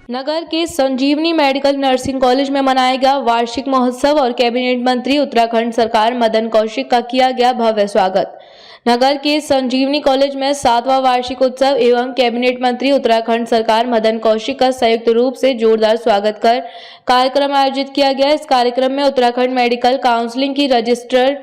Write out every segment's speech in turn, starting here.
नगर के संजीवनी medical nursing college में मनाया गया वार्षिक महोत्सव और कैबिनेट मंत्री उत्तराखंड सरकार मदन कौशिक का किया गया भव्य स्वागत। नगर के संजीवनी कॉलेज में 7वां वार्षिक उत्सव एवं कैबिनेट मंत्री उत्तराखंड सरकार मदन कौशिक का संयुक्त रूप से जोरदार स्वागत कर कार्यक्रम आयोजित किया गया। इस कार्यक्रम में उत्तराखंड मेडिकल काउंसिलिंग की रजिस्ट्रार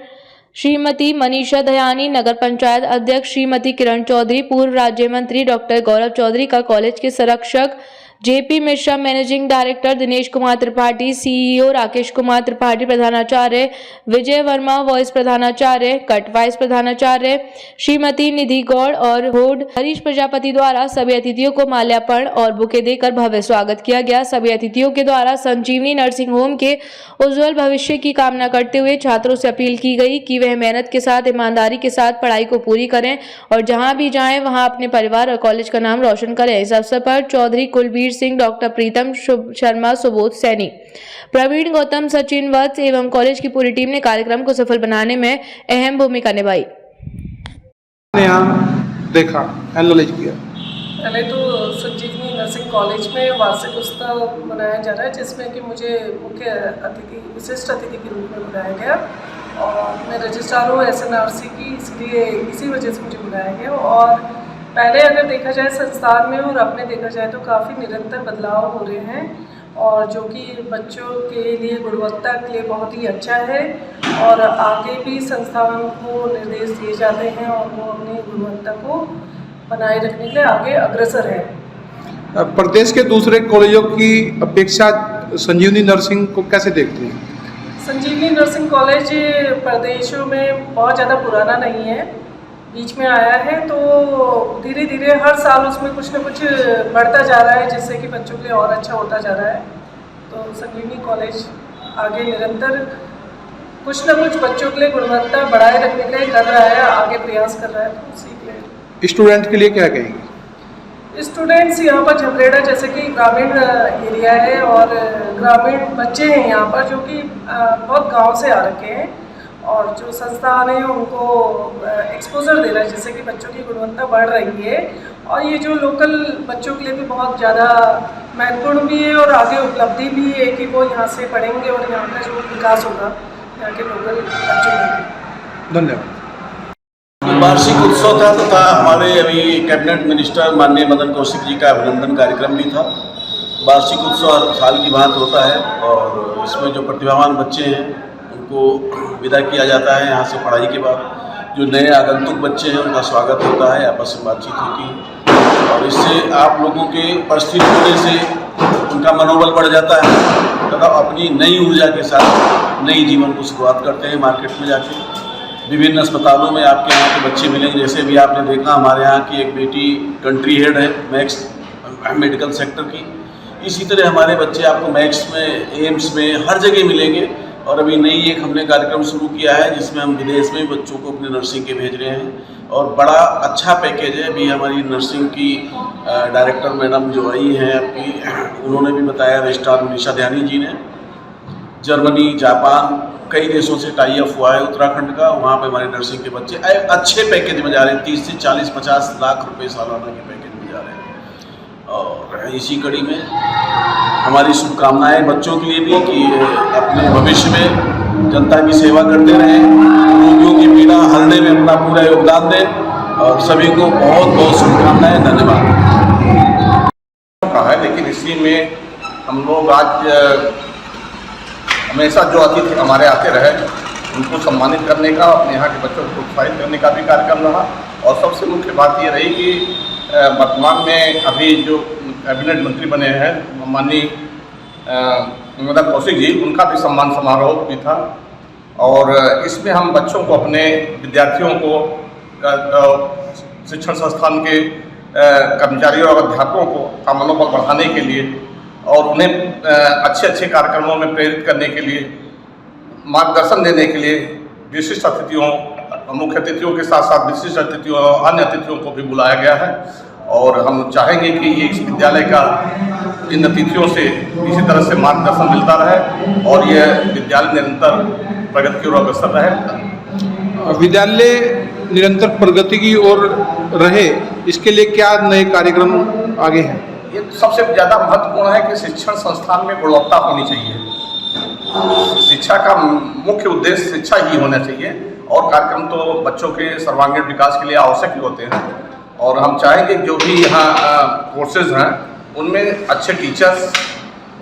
श्रीमती मनीषा दयानी, नगर पंचायत अध्यक्ष श्रीमती किरण चौधरी, पूर्व राज्य मंत्री डॉक्टर गौरव चौधरी का कॉलेज के संरक्षक JP Mishra, managing director Dinesh Kumar Tripathi, CEO Rakesh Kumar Tripathi, प्रधानाचार्य विजय वर्मा, वाइस प्रधानाचार्य कट, वाइस प्रधानाचार्य श्रीमती निधि गौड़ और होड हरीश प्रजापति द्वारा सभी अतिथियों को माल्यार्पण और बुके देकर भव्य स्वागत किया गया। सभी अतिथियों के द्वारा संजीवनी नर्सिंग होम के उज्जवल भविष्य की कामना करते हुए छात्रों से अपील की गई कि वह मेहनत के साथ, ईमानदारी के साथ पढ़ाई को पूरी करें और जहां भी जाएं वहां अपने परिवार और कॉलेज का नाम रोशन करें। इस अवसर पर चौधरी कुलबीर सिंह, डॉक्टर प्रीतम शर्मा, सुबोध सैनी, प्रवीण गौतम, सचिन वत्स एवं कॉलेज की पूरी टीम ने कार्यक्रम को सफल बनाने में अहम भूमिका निभाई। देखा, एनालाइज किया। पहले तो संजीवनी नर्सिंग कॉलेज में वार्षिक उत्सव मनाया जा रहा है, जिसमें कि मुझे मुख्य अतिथि, विशिष्ट अतिथि के रूप में बुलाया गया और मैं रजिस्ट्रार हूँ SNRC की, इसलिए इसी वजह से मुझे बुलाया गया। और पहले अगर देखा जाए संस्थान में और अब में देखा जाए तो काफ़ी निरंतर बदलाव हो रहे हैं और जो कि बच्चों के लिए गुणवत्ता के लिए बहुत ही अच्छा है और आगे भी संस्थान को निर्देश दिए जाते हैं और वो अपनी गुणवत्ता को बनाए रखने के लिए आगे अग्रसर है। प्रदेश के दूसरे कॉलेजों की अपेक्षा संजीवनी नर्सिंग को कैसे देखते हैं? संजीवनी नर्सिंग कॉलेज प्रदेशों में बहुत ज़्यादा पुराना नहीं है, बीच में आया है, तो धीरे धीरे हर साल उसमें कुछ न कुछ बढ़ता जा रहा है, जिससे कि बच्चों के लिए और अच्छा होता जा रहा है। तो संजीवनी कॉलेज आगे निरंतर कुछ न कुछ बच्चों के लिए गुणवत्ता बढ़ाए रखने के लिए कर रहा है, आगे प्रयास कर रहा है। तो उसी के लिए स्टूडेंट के लिए क्या कहेंगे? स्टूडेंट्स यहाँ पर झबरेड़ा जैसे कि ग्रामीण एरिया है और ग्रामीण बच्चे हैं यहाँ पर, जो कि बहुत गांव से आ रखे हैं और जो संस्थान है उनको एक्सपोजर दे रहा है, जिससे कि बच्चों की गुणवत्ता बढ़ रही है और ये जो लोकल बच्चों के लिए भी बहुत ज़्यादा महत्वपूर्ण भी है और आगे उपलब्धि भी है कि वो यहाँ से पढ़ेंगे और यहाँ का जो विकास होगा यहाँ के लोकल बच्चों में। धन्यवाद। वार्षिक उत्सव था तथा हमारे अभी कैबिनेट मिनिस्टर माननीय मदन कौशिक जी का अभिनंदन कार्यक्रम भी था। वार्षिक उत्सव हर साल की बात होता है और इसमें जो प्रतिभावान बच्चे हैं उनको विदा किया जाता है यहाँ से पढ़ाई के बाद। जो नए आगंतुक बच्चे हैं उनका स्वागत होता है, आपस में बातचीत होती है और इससे आप लोगों के उपस्थित होने से उनका मनोबल बढ़ जाता है तथा अपनी नई ऊर्जा के साथ नई जीवन को शुरुआत करते हैं। मार्केट में जाके विभिन्न अस्पतालों में आपके यहाँ के बच्चे मिलेंगे, जैसे भी आपने देखा हमारे यहाँ की एक बेटी कंट्री हेड है मैक्स मेडिकल सेक्टर की, इसी तरह हमारे बच्चे आपको मैक्स में, एम्स में, हर जगह मिलेंगे। और अभी नई एक हमने कार्यक्रम शुरू किया है जिसमें हम विदेश में बच्चों को अपने नर्सिंग के भेज रहे हैं और बड़ा अच्छा पैकेज है। अभी हमारी नर्सिंग की डायरेक्टर मैडम जो आई हैं आपकी, उन्होंने भी बताया, रजिस्ट्रार मनीषा दयानी जी ने, जर्मनी, जापान, कई देशों से टाई अप हुआ है उत्तराखंड का, वहाँ पे हमारे नर्सिंग के बच्चे अच्छे पैकेज में जा रहे हैं, 30 से 40-50 लाख रुपए सालाना के पैकेज में जा रहे हैं। और इसी कड़ी में हमारी शुभकामनाएं बच्चों के लिए भी कि अपने भविष्य में जनता की सेवा करते रहें, रोगियों की पीड़ा हरने में अपना पूरा योगदान दें और सभी को बहुत बहुत शुभकामनाएं। धन्यवाद। है, लेकिन इसी में हम लोग आज हमेशा जो अतिथि हमारे आते रहे उनको सम्मानित करने का, अपने यहाँ के बच्चों को प्रोत्साहित करने का भी कार्यक्रम रहा। और सबसे मुख्य बात ये रही कि वर्तमान में अभी जो कैबिनेट मंत्री बने हैं माननीय मदन कौशिक जी, उनका भी सम्मान समारोह भी था और इसमें हम बच्चों को, अपने विद्यार्थियों को, शिक्षण संस्थान के कर्मचारियों और अध्यापकों को का मनोबल बढ़ाने के लिए और उन्हें अच्छे अच्छे कार्यक्रमों में प्रेरित करने के लिए, मार्गदर्शन देने के लिए विशिष्ट अतिथियों, मुख्य अतिथियों के साथ साथ विशिष्ट अतिथियों और अन्य अतिथियों को भी बुलाया गया है। और हम चाहेंगे कि ये इस विद्यालय का इन अतिथियों से इसी तरह से मार्गदर्शन मिलता रहे और ये विद्यालय निरंतर प्रगति की ओर अग्रसर रहे। विद्यालय निरंतर प्रगति की ओर रहे, इसके लिए क्या नए कार्यक्रम आगे हैं? ये सबसे ज़्यादा महत्वपूर्ण है कि शिक्षण संस्थान में गुणवत्ता होनी चाहिए। शिक्षा का मुख्य उद्देश्य शिक्षा ही होना चाहिए, और कार्यक्रम तो बच्चों के सर्वांगीण विकास के लिए आवश्यक ही होते हैं। और हम चाहेंगे जो भी यहाँ कोर्सेज हैं उनमें अच्छे टीचर्स,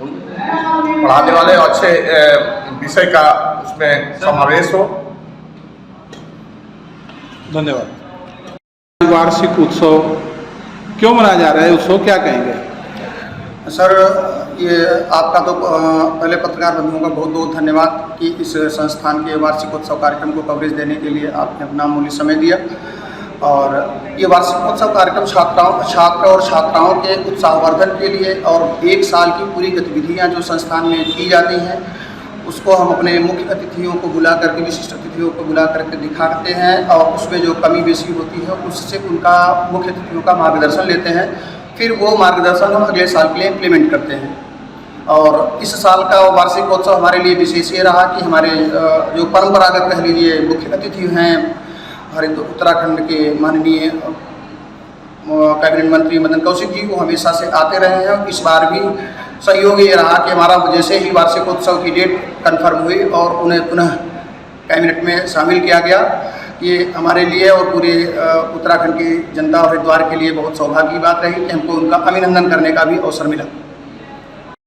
पढ़ाने वाले और अच्छे विषय का उसमें समावेश हो। धन्यवाद। वार्षिक उत्सव क्यों मनाया जा रहा है, उत्सव क्या कहेंगे? सर, ये आपका तो पहले पत्रकार बंधुओं का बहुत बहुत धन्यवाद कि इस संस्थान के वार्षिक उत्सव कार्यक्रम को कवरेज देने के लिए आपने अपना अमूल्य समय दिया। और ये वार्षिक उत्सव कार्यक्रम छात्र और छात्राओं के उत्साहवर्धन के लिए और एक साल की पूरी गतिविधियां जो संस्थान में की जाती हैं उसको हम अपने मुख्य अतिथियों को बुला करके, विशिष्ट अतिथियों को बुला करके दिखाते हैं, और उसमें जो कमी बेसी होती है उससे उनका मुख्य अतिथियों का मार्गदर्शन लेते हैं। फिर वो मार्गदर्शन हम अगले साल के लिए इम्प्लीमेंट करते हैं। और इस साल का वार्षिकोत्सव हमारे लिए विशेष ये रहा कि हमारे जो परंपरागत कह लीजिए मुख्य अतिथि हैं हमारे उत्तराखंड के माननीय कैबिनेट मंत्री मदन कौशिक जी, वो हमेशा से आते रहे हैं। इस बार भी सहयोग ये रहा कि हमारा जैसे ही वार्षिकोत्सव की डेट कंफर्म हुई और उन्हें पुनः कैबिनेट में शामिल किया गया, ये हमारे लिए और पूरे उत्तराखंड की जनता और हरिद्वार के लिए बहुत सौभाग्य की बात रही कि हमको उनका अभिनंदन करने का भी अवसर मिला।